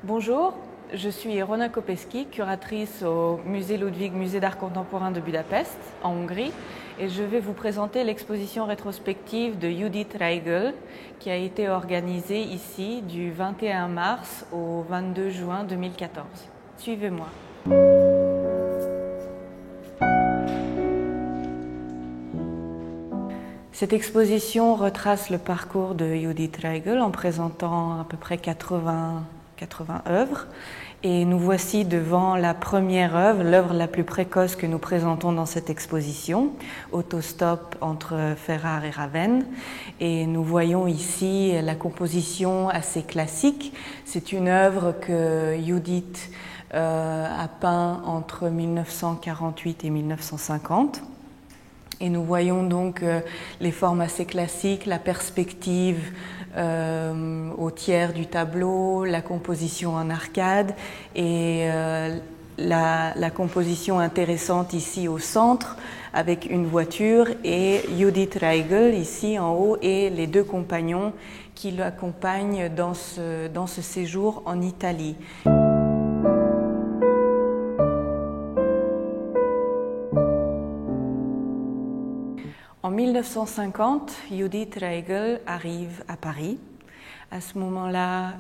Bonjour, je suis Rona Kopeski, curatrice au musée Ludwig, musée d'art contemporain de Budapest, en Hongrie, et je vais vous présenter l'exposition rétrospective de Judith Reigl qui a été organisée ici du 21 mars au 22 juin 2014. Suivez-moi. Cette exposition retrace le parcours de Judith Reigl en présentant à peu près 80 œuvres. Et nous voici devant la première œuvre, l'œuvre la plus précoce que nous présentons dans cette exposition, Autostop entre Ferrare et Ravenne. Et nous voyons ici la composition assez classique. C'est une œuvre que Judith a peint entre 1948 et 1950. Et nous voyons donc les formes assez classiques, la perspective au tiers du tableau, la composition en arcade et la composition intéressante ici au centre avec une voiture et Judith Reigl ici en haut et les deux compagnons qui l'accompagnent dans ce séjour en Italie. En 1950, Judith Reigl arrive à Paris. À ce moment-là,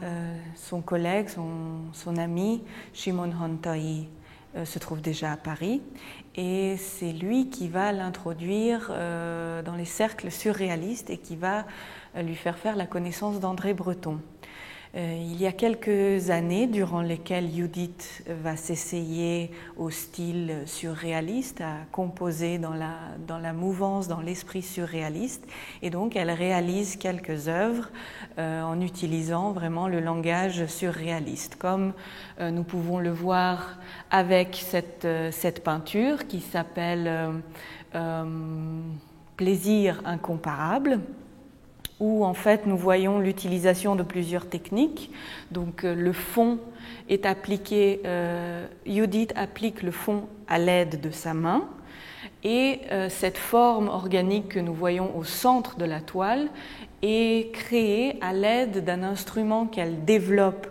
son collègue, son ami, Shimon Hontai, se trouve déjà à Paris. Et c'est lui qui va l'introduire dans les cercles surréalistes et qui va lui faire la connaissance d'André Breton. Il y a quelques années durant lesquelles Judith va s'essayer au style surréaliste, à composer dans la mouvance, dans l'esprit surréaliste, et donc elle réalise quelques œuvres en utilisant vraiment le langage surréaliste, comme nous pouvons le voir avec cette peinture qui s'appelle Plaisir incomparable, où en fait nous voyons l'utilisation de plusieurs techniques. Donc le fond est appliqué, Judith applique le fond à l'aide de sa main et cette forme organique que nous voyons au centre de la toile est créée à l'aide d'un instrument qu'elle développe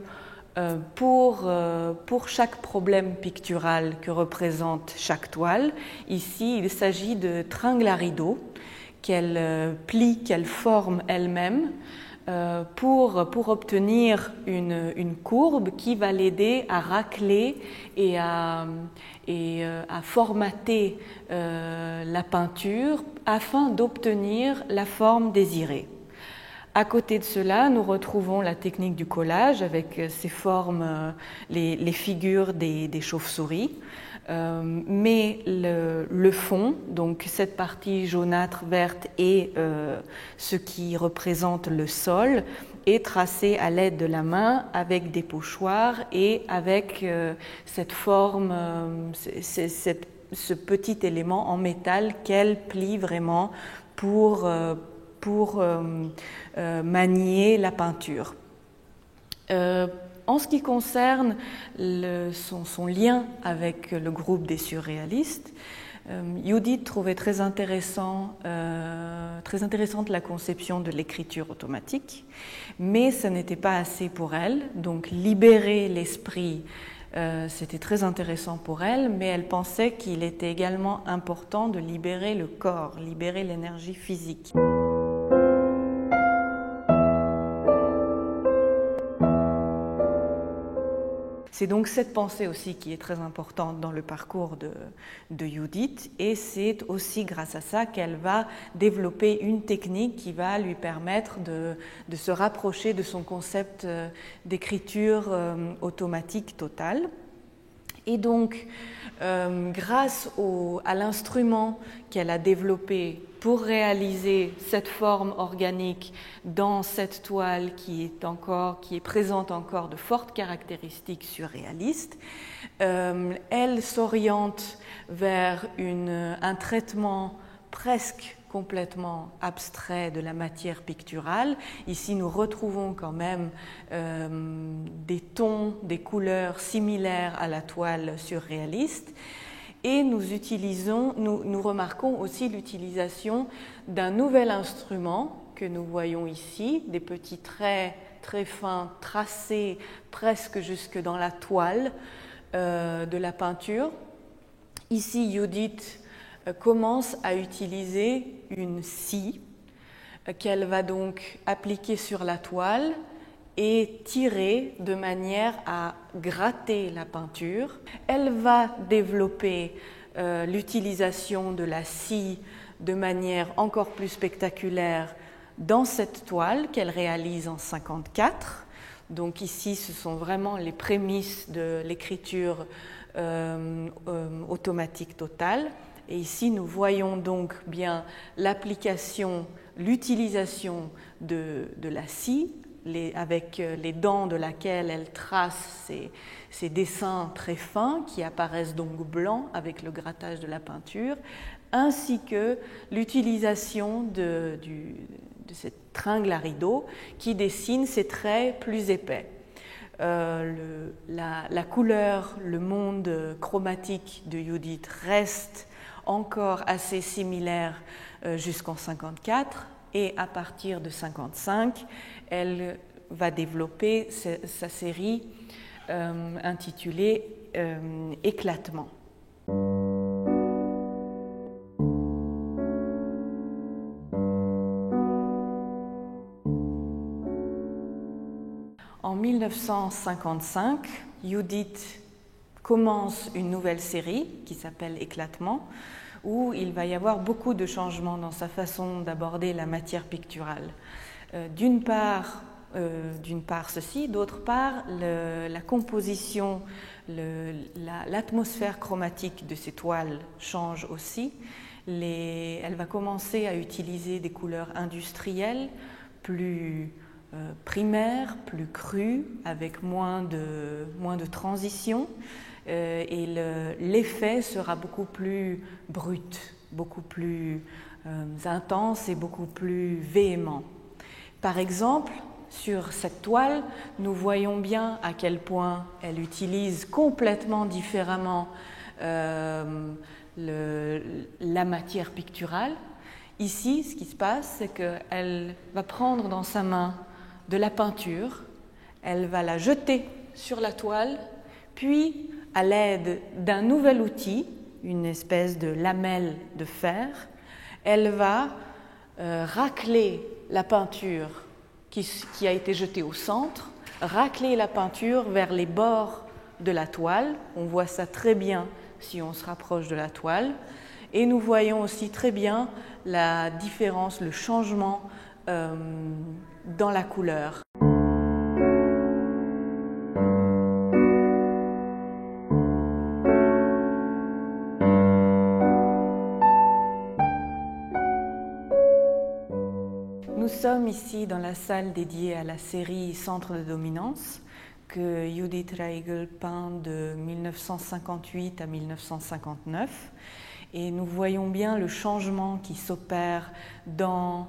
pour chaque problème pictural que représente chaque toile. Ici, il s'agit de tringles à rideau qu'elle plie, qu'elle forme elle-même pour obtenir une courbe qui va l'aider à racler et à formater la peinture afin d'obtenir la forme désirée. À côté de cela, nous retrouvons la technique du collage avec ces formes, les figures des chauves-souris. Mais le fond, donc cette partie jaunâtre, verte et ce qui représente le sol, est tracé à l'aide de la main avec des pochoirs et avec cette forme, ce petit élément en métal qu'elle plie vraiment pour manier la peinture. En ce qui concerne son lien avec le groupe des surréalistes, Judith trouvait très intéressante la conception de l'écriture automatique, mais ce n'était pas assez pour elle. Donc libérer l'esprit, c'était très intéressant pour elle, mais elle pensait qu'il était également important de libérer le corps, libérer l'énergie physique. C'est donc cette pensée aussi qui est très importante dans le parcours de Judith et c'est aussi grâce à ça qu'elle va développer une technique qui va lui permettre de se rapprocher de son concept d'écriture automatique totale. Et donc, grâce à l'instrument qu'elle a développé pour réaliser cette forme organique dans cette toile qui est présente encore de fortes caractéristiques surréalistes, elle s'oriente vers un traitement presque complètement abstrait de la matière picturale. Ici, nous retrouvons quand même des tons, des couleurs similaires à la toile surréaliste. Et nous remarquons aussi l'utilisation d'un nouvel instrument que nous voyons ici, des petits traits très fin tracé presque jusque dans la toile de la peinture. Ici, Judith commence à utiliser une scie qu'elle va donc appliquer sur la toile et tirer de manière à gratter la peinture. Elle va développer l'utilisation de la scie de manière encore plus spectaculaire dans cette toile qu'elle réalise en 1954. Donc ici, ce sont vraiment les prémices de l'écriture automatique totale. Et ici, nous voyons donc bien l'application, l'utilisation de la scie, avec les dents de laquelle elle trace ces dessins très fins qui apparaissent donc blancs avec le grattage de la peinture, ainsi que l'utilisation de cette tringle à rideau qui dessine ces traits plus épais. La couleur, le monde chromatique de Judith reste encore assez similaire jusqu'en 1954 et à partir de 1955, elle va développer sa série intitulée Éclatement. En 1955, Judith commence une nouvelle série qui s'appelle Éclatement, où il va y avoir beaucoup de changements dans sa façon d'aborder la matière picturale. D'une part ceci, d'autre part la composition, l'atmosphère chromatique de ces toiles change aussi. Elle va commencer à utiliser des couleurs industrielles plus primaires, plus crues, avec moins de transition. Et l'effet sera beaucoup plus brut, beaucoup plus intense et beaucoup plus véhément. Par exemple, sur cette toile, nous voyons bien à quel point elle utilise complètement différemment la matière picturale. Ici, ce qui se passe, c'est qu'elle va prendre dans sa main de la peinture, elle va la jeter sur la toile, puis à l'aide d'un nouvel outil, une espèce de lamelle de fer, elle va racler la peinture qui a été jetée au centre, racler la peinture vers les bords de la toile. On voit ça très bien si on se rapproche de la toile. Et nous voyons aussi très bien la différence, le changement dans la couleur. Nous sommes ici dans la salle dédiée à la série Centre de dominance que Judith Reigl peint de 1958 à 1959. Et nous voyons bien le changement qui s'opère dans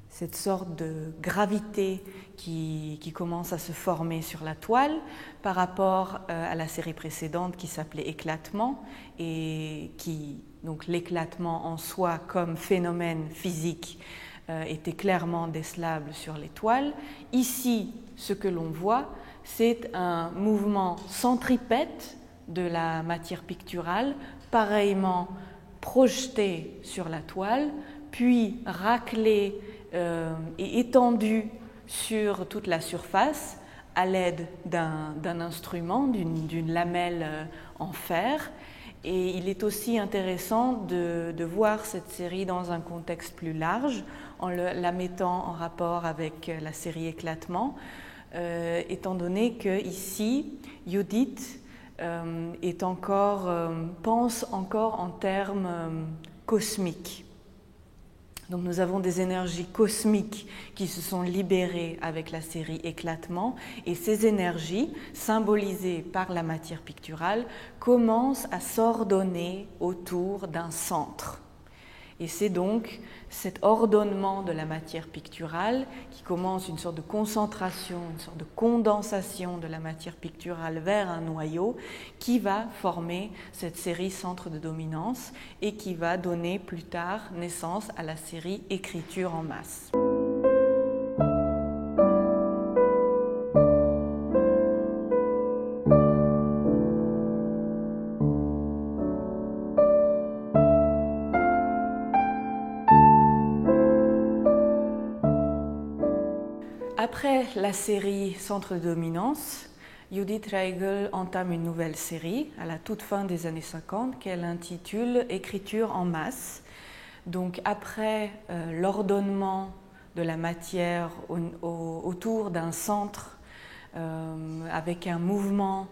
cette sorte de gravité qui commence à se former sur la toile par rapport à la série précédente qui s'appelait Éclatement et donc l'éclatement en soi comme phénomène physique était clairement décelable sur les toiles. Ici, ce que l'on voit, c'est un mouvement centripète de la matière picturale, pareillement projeté sur la toile, puis raclé et étendu sur toute la surface à l'aide d'un instrument, d'une lamelle en fer. Et il est aussi intéressant de voir cette série dans un contexte plus large, en la mettant en rapport avec la série Éclatement, étant donné qu'ici, Judith pense encore en termes cosmiques. Donc nous avons des énergies cosmiques qui se sont libérées avec la série Éclatement et ces énergies, symbolisées par la matière picturale, commencent à s'ordonner autour d'un centre. Et c'est donc cet ordonnement de la matière picturale qui commence une sorte de concentration, une sorte de condensation de la matière picturale vers un noyau qui va former cette série Centre de dominance et qui va donner plus tard naissance à la série Écriture en masse. Après la série Centre de dominance, Judith Reigl entame une nouvelle série à la toute fin des années 50 qu'elle intitule Écriture en masse. Donc après l'ordonnement de la matière autour d'un centre avec un mouvement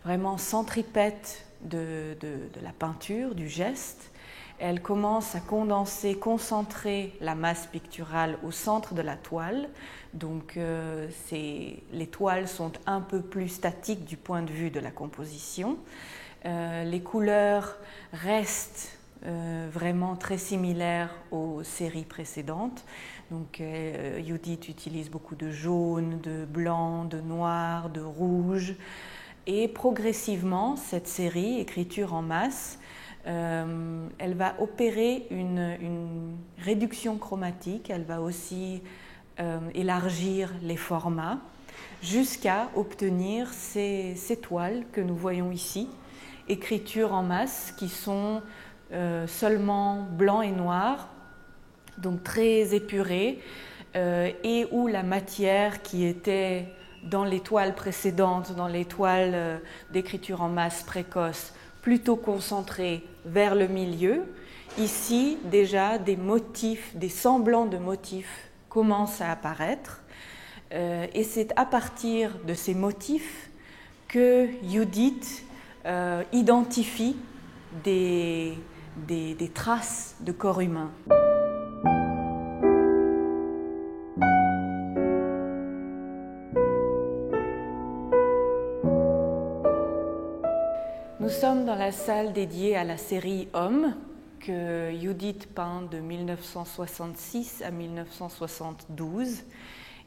vraiment centripète de la peinture, du geste, elle commence à condenser, concentrer la masse picturale au centre de la toile. Donc les toiles sont un peu plus statiques du point de vue de la composition. Les couleurs restent vraiment très similaires aux séries précédentes. Donc Judith utilise beaucoup de jaune, de blanc, de noir, de rouge. Et progressivement, cette série, Écriture en masse, elle va opérer une réduction chromatique, elle va aussi élargir les formats jusqu'à obtenir ces toiles que nous voyons ici, Écriture en masse, qui sont seulement blanc et noir, donc très épurées, et où la matière qui était dans les toiles précédentes, dans les toiles d'écriture en masse précoce, plutôt concentrée vers le milieu. Ici, déjà, des motifs, des semblants de motifs commencent à apparaître. Et c'est à partir de ces motifs que Judith identifie des traces de corps humain. Nous sommes dans la salle dédiée à la série Homme que Judith peint de 1966 à 1972.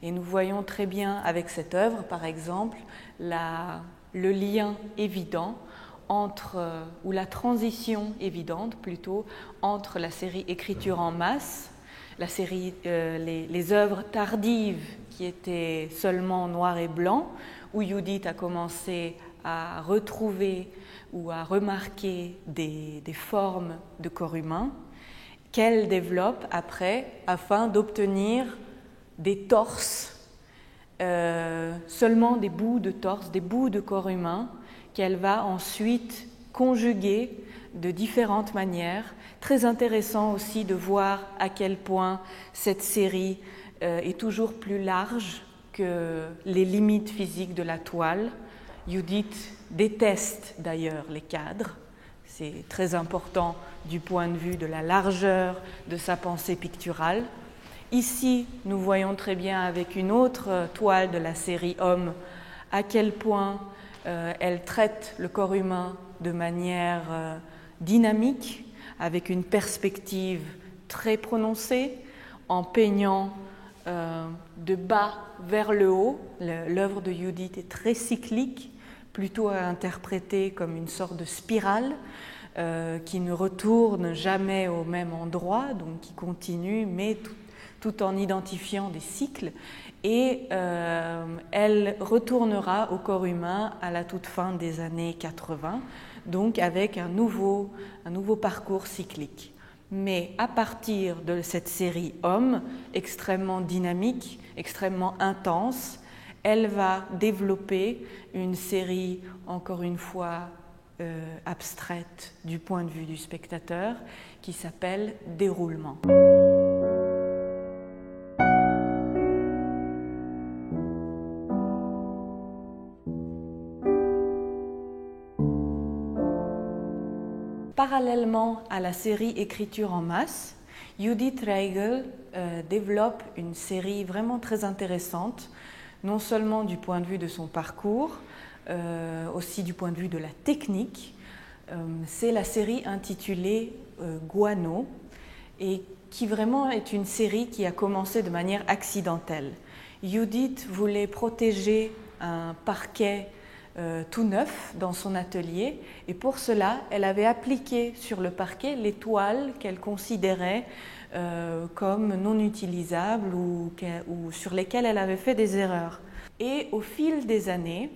Et nous voyons très bien avec cette œuvre, par exemple, le lien évident ou la transition évidente plutôt, entre la série Écriture en masse, la série, les œuvres tardives qui étaient seulement noir et blanc, où Judith a commencé à retrouver ou à remarquer des formes de corps humain qu'elle développe après afin d'obtenir des torses, seulement des bouts de torse, des bouts de corps humain qu'elle va ensuite conjuguer de différentes manières. Très intéressant aussi de voir à quel point cette série est toujours plus large que les limites physiques de la toile. Judith déteste d'ailleurs les cadres, c'est très important du point de vue de la largeur de sa pensée picturale. Ici, nous voyons très bien avec une autre toile de la série Homme à quel point elle traite le corps humain de manière dynamique, avec une perspective très prononcée, en peignant de bas vers le haut. L'œuvre de Judith est très cyclique, plutôt à interpréter comme une sorte de spirale qui ne retourne jamais au même endroit, donc qui continue, mais tout en identifiant des cycles. Et elle retournera au corps humain à la toute fin des années 80, donc avec un nouveau parcours cyclique. Mais à partir de cette série Homme, extrêmement dynamique, extrêmement intense, elle va développer une série, encore une fois, abstraite du point de vue du spectateur, qui s'appelle Déroulement. Parallèlement à la série Écriture en masse, Judith Reigl développe une série vraiment très intéressante, non seulement du point de vue de son parcours, aussi du point de vue de la technique. C'est la série intitulée Guano, et qui vraiment est une série qui a commencé de manière accidentelle. Judith voulait protéger un parquet tout neuf dans son atelier, et pour cela, elle avait appliqué sur le parquet les toiles qu'elle considérait comme non utilisables ou sur lesquelles elle avait fait des erreurs. Et au fil des années,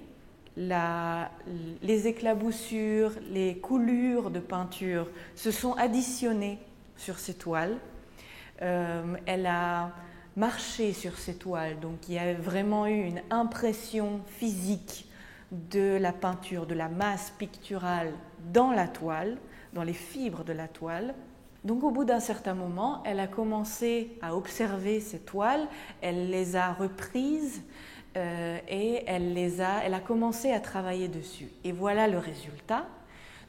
les éclaboussures, les coulures de peinture se sont additionnées sur ces toiles. Elle a marché sur ces toiles. Donc il y a vraiment eu une impression physique de la peinture, de la masse picturale dans la toile, dans les fibres de la toile. Donc au bout d'un certain moment, elle a commencé à observer ces toiles, elle les a reprises et elle a commencé à travailler dessus. Et voilà le résultat.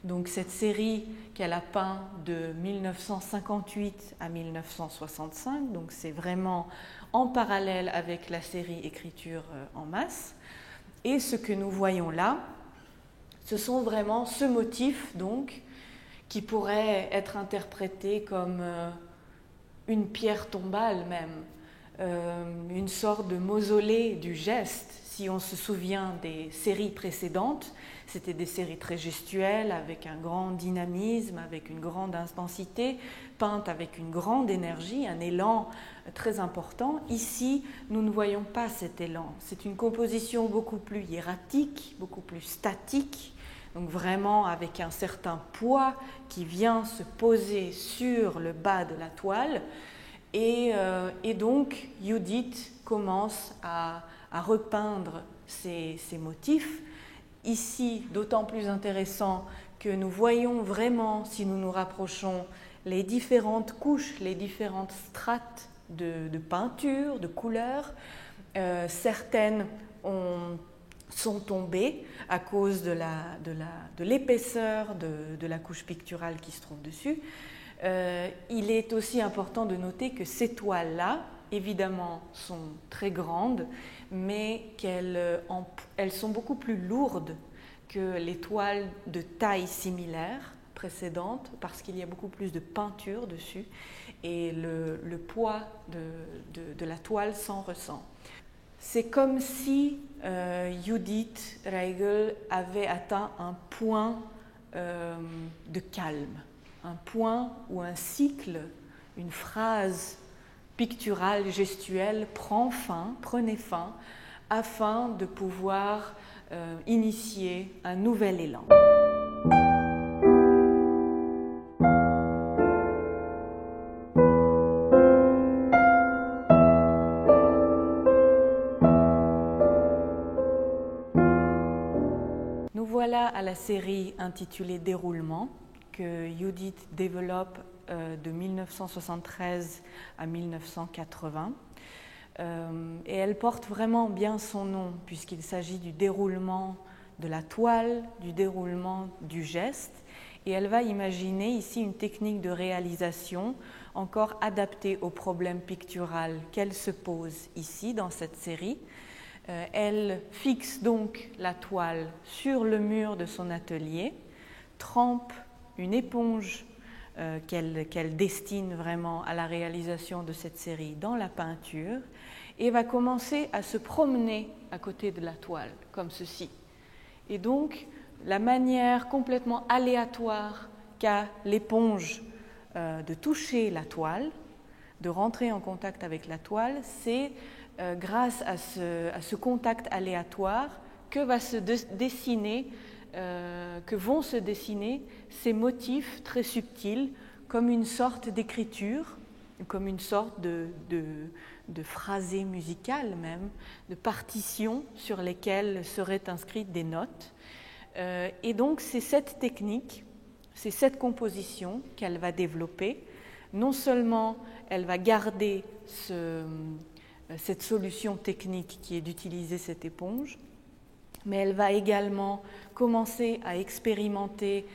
Donc cette série qu'elle a peint de 1958 à 1965, donc c'est vraiment en parallèle avec la série Écriture en masse. Et ce que nous voyons là, ce sont vraiment ce motif donc qui pourrait être interprété comme une pierre tombale même, une sorte de mausolée du geste. Si on se souvient des séries précédentes, c'était des séries très gestuelles, avec un grand dynamisme, avec une grande intensité, peintes avec une grande énergie, un élan très important. Ici, nous ne voyons pas cet élan. C'est une composition beaucoup plus hiératique, beaucoup plus statique, donc vraiment avec un certain poids qui vient se poser sur le bas de la toile. Et donc, Judith commence à repeindre ces motifs. Ici, d'autant plus intéressant que nous voyons vraiment, si nous nous rapprochons, les différentes couches, les différentes strates de peinture, de couleurs. Certaines sont tombées à cause de l'épaisseur de la couche picturale qui se trouve dessus. Il est aussi important de noter que ces toiles-là, évidemment, sont très grandes, mais qu'elles sont beaucoup plus lourdes que les toiles de taille similaire précédentes, parce qu'il y a beaucoup plus de peinture dessus, et le poids de la toile s'en ressent. C'est comme si Judith Reigl avait atteint un point de calme, un point où un cycle, une phrase picturale, gestuelle prenait fin, afin de pouvoir initier un nouvel élan. Nous voilà à la série intitulée Déroulement, que Judith développe de 1973 à 1980. Et elle porte vraiment bien son nom, puisqu'il s'agit du déroulement de la toile, du déroulement du geste. Et elle va imaginer ici une technique de réalisation encore adaptée au problème pictural qu'elle se pose ici dans cette série. Elle fixe donc la toile sur le mur de son atelier, trempe une éponge qu'elle destine vraiment à la réalisation de cette série dans la peinture et va commencer à se promener à côté de la toile, comme ceci. Et donc, la manière complètement aléatoire qu'a l'éponge de toucher la toile, de rentrer en contact avec la toile, c'est grâce à ce contact aléatoire que vont se dessiner ces motifs très subtils, comme une sorte d'écriture, comme une sorte de phrasé musical même, de partitions sur lesquelles seraient inscrites des notes. Et donc c'est cette technique, c'est cette composition qu'elle va développer. Non seulement elle va garder cette solution technique qui est d'utiliser cette éponge, mais elle va également commencer à expérimenter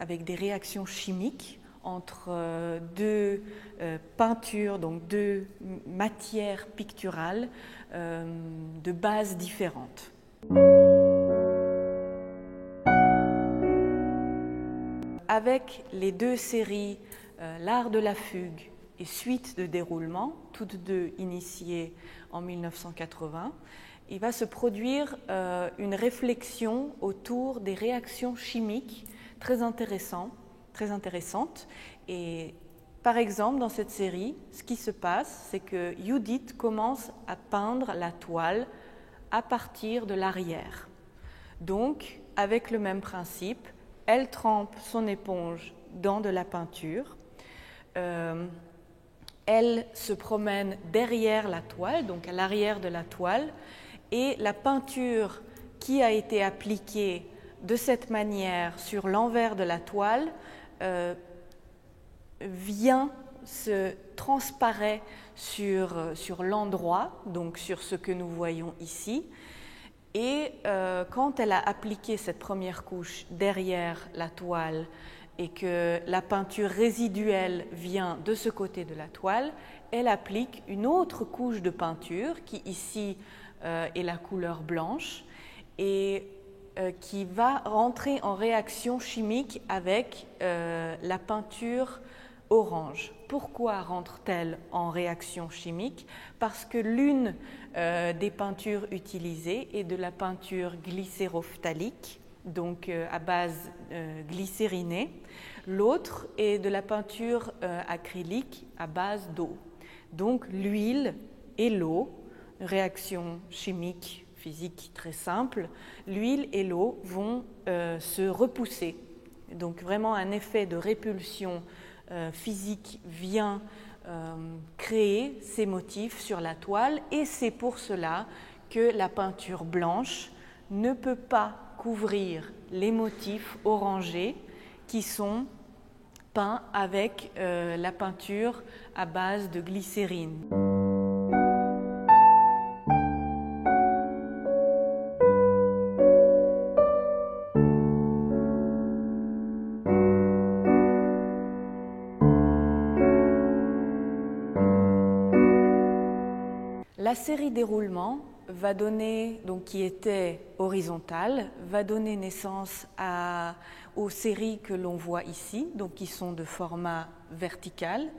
avec des réactions chimiques entre deux peintures, donc deux matières picturales de bases différentes. Avec les deux séries, L'art de la fugue et Suite de déroulement, toutes deux initiées en 1980, il va se produire une réflexion autour des réactions chimiques très intéressantes. Et par exemple, dans cette série, ce qui se passe, c'est que Judith commence à peindre la toile à partir de l'arrière. Donc, avec le même principe, elle trempe son éponge dans de la peinture. elle se promène derrière la toile, donc à l'arrière de la toile, et la peinture qui a été appliquée de cette manière sur l'envers de la toile se transparaît sur l'endroit, donc sur ce que nous voyons ici. Et quand elle a appliqué cette première couche derrière la toile et que la peinture résiduelle vient de ce côté de la toile, elle applique une autre couche de peinture qui ici est la couleur blanche et qui va rentrer en réaction chimique avec la peinture orange. Pourquoi rentre-t-elle en réaction chimique? Parce que l'une des peintures utilisées est de la peinture glycérophthalique, donc à base glycérinée. L'autre est de la peinture acrylique à base d'eau. Donc l'huile et l'eau, réaction chimique, physique très simple, l'huile et l'eau vont se repousser. Donc vraiment un effet de répulsion physique vient créer ces motifs sur la toile, et c'est pour cela que la peinture blanche ne peut pas couvrir les motifs orangés qui sont peints avec la peinture à base de glycérine. La série déroulement va donner, donc qui était horizontale, va donner naissance aux séries que l'on voit ici, donc qui sont de format vertical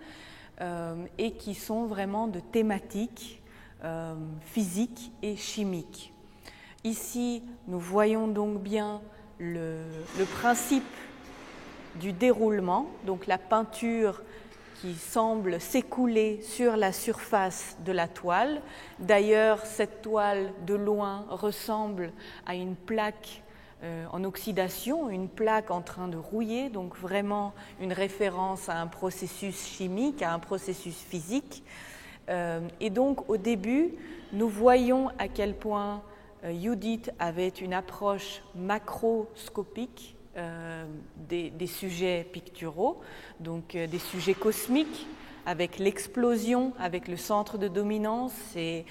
et qui sont vraiment de thématiques physiques et chimiques. Ici, nous voyons donc bien le principe du déroulement, donc la peinture qui semble s'écouler sur la surface de la toile. D'ailleurs, cette toile de loin ressemble à une plaque en oxydation, une plaque en train de rouiller, donc vraiment une référence à un processus chimique, à un processus physique. Et donc au début, nous voyons à quel point Judith avait une approche macroscopique des sujets picturaux, donc des sujets cosmiques, avec l'explosion, avec le centre de dominance, ces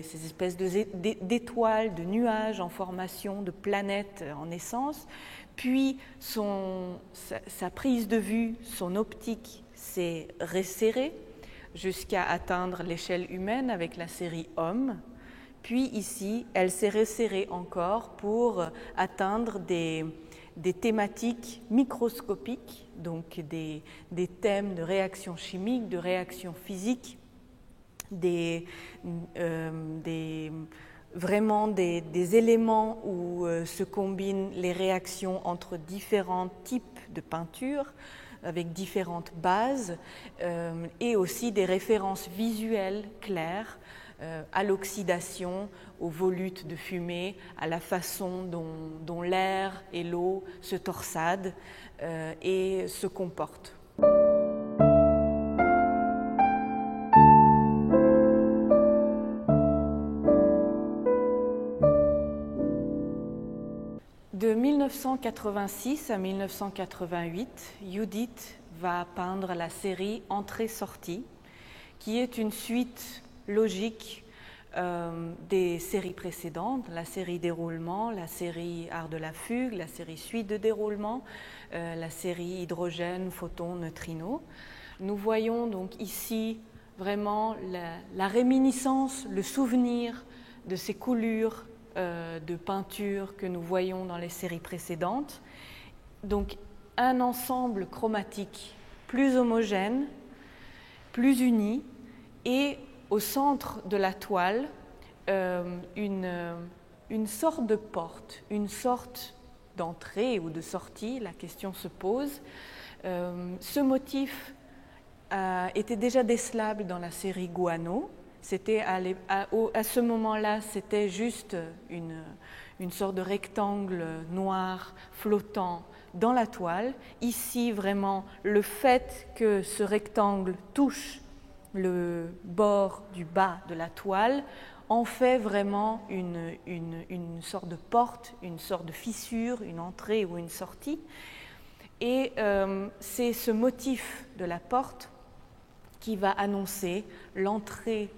espèces d'étoiles, de nuages en formation, de planètes en naissance. Puis sa prise de vue, son optique s'est resserrée jusqu'à atteindre l'échelle humaine avec la série Homme. Puis ici, elle s'est resserrée encore pour atteindre des thématiques microscopiques, donc des thèmes de réactions chimiques, de réactions physiques, vraiment des éléments où se combinent les réactions entre différents types de peintures, avec différentes bases, et aussi des références visuelles claires à l'oxydation, aux volutes de fumée, à la façon dont l'air et l'eau se torsadent et se comportent. De 1986 à 1988, Judith va peindre la série Entrée-sortie, qui est une suite logique des séries précédentes, la série Déroulement, la série Art de la fugue, la série Suite de déroulement, la série Hydrogène, Photon, Neutrino. Nous voyons donc ici vraiment la réminiscence, le souvenir de ces coulures de peinture que nous voyons dans les séries précédentes. Donc un ensemble chromatique plus homogène, plus uni, et au centre de la toile, une sorte de porte, une sorte d'entrée ou de sortie, la question se pose. Ce motif était déjà décelable dans la série Guano. C'était à ce moment-là, c'était juste une sorte de rectangle noir flottant dans la toile. Ici, vraiment, le fait que ce rectangle touche le bord du bas de la toile en fait vraiment une sorte de porte, une sorte de fissure, une entrée ou une sortie. Et c'est ce motif de la porte qui va annoncer l'entrée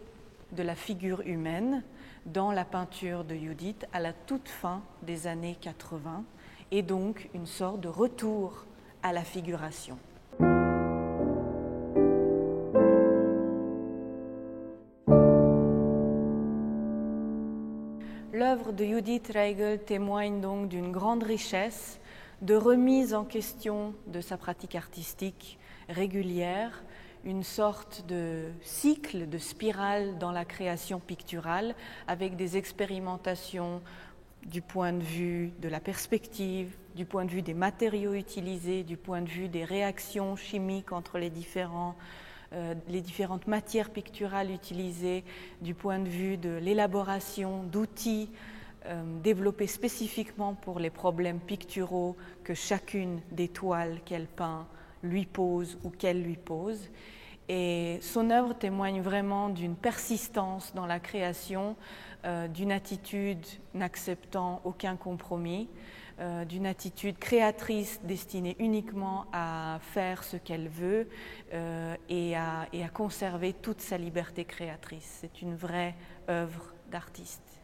de la figure humaine dans la peinture de Judith à la toute fin des années 80, et donc une sorte de retour à la figuration. L'œuvre de Judith Reigl témoigne donc d'une grande richesse, de remise en question de sa pratique artistique régulière, une sorte de cycle, de spirale dans la création picturale, avec des expérimentations du point de vue de la perspective, du point de vue des matériaux utilisés, du point de vue des réactions chimiques entre les différentes matières picturales utilisées, du point de vue de l'élaboration d'outils développés spécifiquement pour les problèmes picturaux que chacune des toiles qu'elle peint lui pose ou qu'elle lui pose. Et son œuvre témoigne vraiment d'une persistance dans la création, d'une attitude n'acceptant aucun compromis, d'une attitude créatrice destinée uniquement à faire ce qu'elle veut et à conserver toute sa liberté créatrice. C'est une vraie œuvre d'artiste.